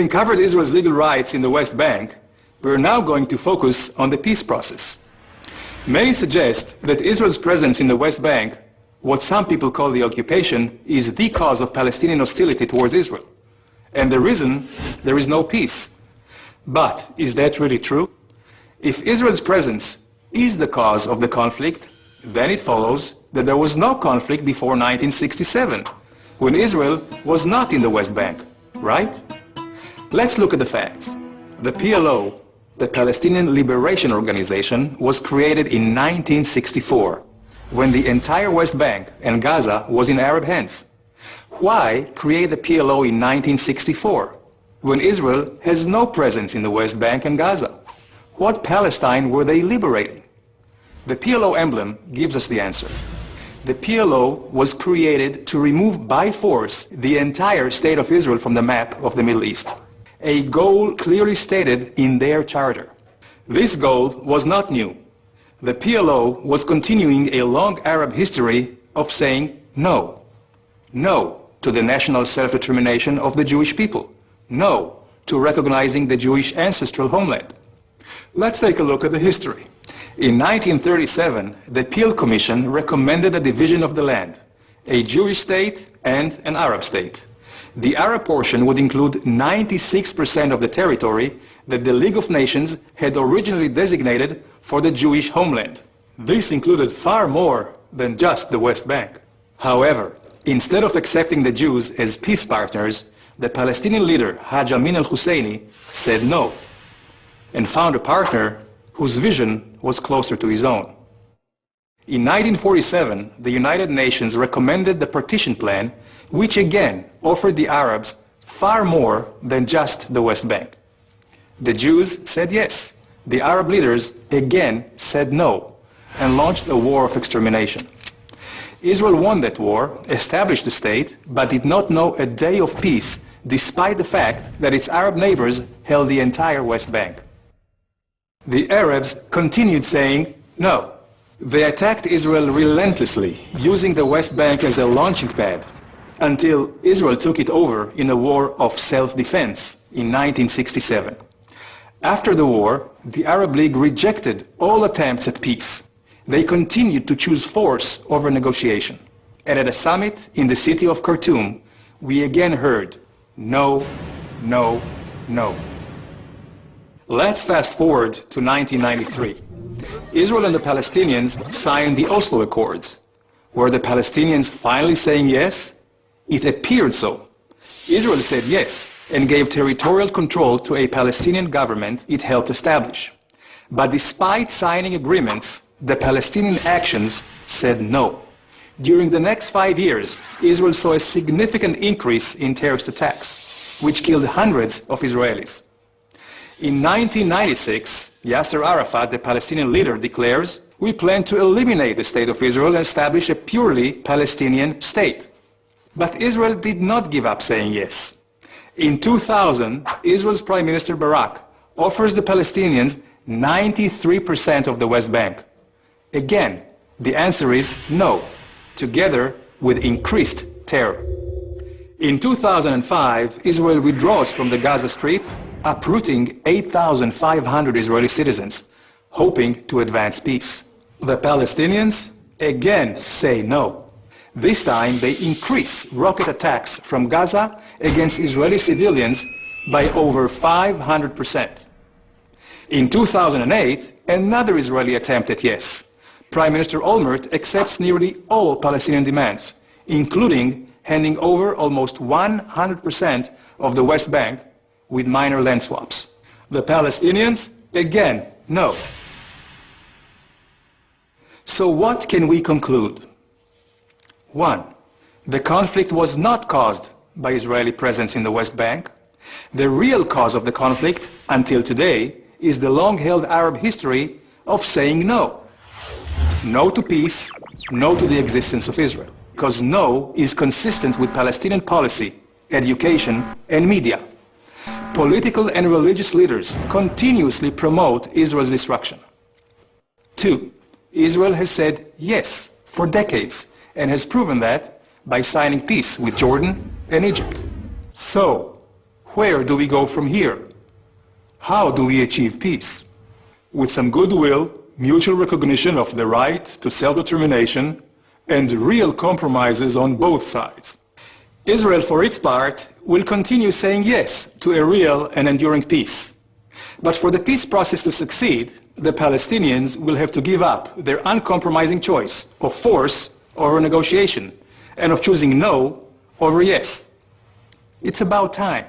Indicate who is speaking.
Speaker 1: Having covered Israel's legal rights in the West Bank, we are now going to focus on the peace process. Many suggest that Israel's presence in the West Bank, what some people call the occupation, is the cause of Palestinian hostility towards Israel, and the reason there is no peace. But is that really true? If Israel's presence is the cause of the conflict, then it follows that there was no conflict before 1967, when Israel was not in the West Bank, right? Let's look at the facts. The PLO, the Palestinian Liberation Organization, was created in 1964, when the entire West Bank and Gaza was in Arab hands. Why create the PLO in 1964, when Israel has no presence in the West Bank and Gaza? What Palestine were they liberating? The PLO emblem gives us the answer. The PLO was created to remove by force the entire state of Israel from the map of the Middle East, a goal clearly stated in their charter. This goal was not new. The PLO was continuing a long Arab history of saying no. No to the national self-determination of the Jewish people. No to recognizing the Jewish ancestral homeland. Let's take a look at the history. In 1937, the Peel Commission recommended a division of the land, a Jewish state and an Arab state. The Arab portion would include 96% of the territory that the League of Nations had originally designated for the Jewish homeland. This included far more than just the West Bank. However, instead of accepting the Jews as peace partners, the Palestinian leader Haj Amin al-Husseini said no, and found a partner whose vision was closer to his own. In 1947, the United Nations recommended the partition plan, which again offered the Arabs far more than just the West Bank. The Jews said yes. The Arab leaders again said no, and launched a war of extermination. Israel won that war, established the state, but did not know a day of peace, despite the fact that its Arab neighbors held the entire West Bank. The Arabs continued saying no. They attacked Israel relentlessly, using the West Bank as a launching pad, until Israel took it over in a war of self-defense in 1967. After the war, the Arab League rejected all attempts at peace. They continued to choose force over negotiation. And at a summit in the city of Khartoum, we again heard no, no, no. Let's fast forward to 1993. Israel and the Palestinians signed the Oslo Accords. Were the Palestinians finally saying yes? It appeared so. Israel said yes and gave territorial control to a Palestinian government it helped establish. But despite signing agreements, the Palestinian actions said no. During the next 5 years, Israel saw a significant increase in terrorist attacks, which killed hundreds of Israelis. In 1996, Yasser Arafat, the Palestinian leader, declares, "We plan to eliminate the State of Israel and establish a purely Palestinian state." But Israel did not give up saying yes. In 2000, Israel's Prime Minister Barak offers the Palestinians 93% of the West Bank. Again, the answer is no, together with increased terror. In 2005, Israel withdraws from the Gaza Strip, uprooting 8,500 Israeli citizens, hoping to advance peace. The Palestinians again say no. This time they increase rocket attacks from Gaza against Israeli civilians by over 500%. In 2008, another Israeli attempt at yes. Prime Minister Olmert accepts nearly all Palestinian demands, including handing over almost 100% of the West Bank with minor land swaps. The Palestinians, again, no. So what can we conclude? 1. The conflict was not caused by Israeli presence in the West Bank. The real cause of the conflict, until today, is the long-held Arab history of saying no. No to peace, no to the existence of Israel. Because no is consistent with Palestinian policy, education, and media. Political and religious leaders continuously promote Israel's destruction. 2. Israel has said yes for decades and has proven that by signing peace with Jordan and Egypt. So, Where do we go from here? How do we achieve peace? With some goodwill, mutual recognition of the right to self-determination, and real compromises on both sides. Israel, for its part, will continue saying yes to a real and enduring peace. But for the peace process to succeed, the Palestinians will have to give up their uncompromising choice of force over negotiation, and of choosing no over yes. It's about time.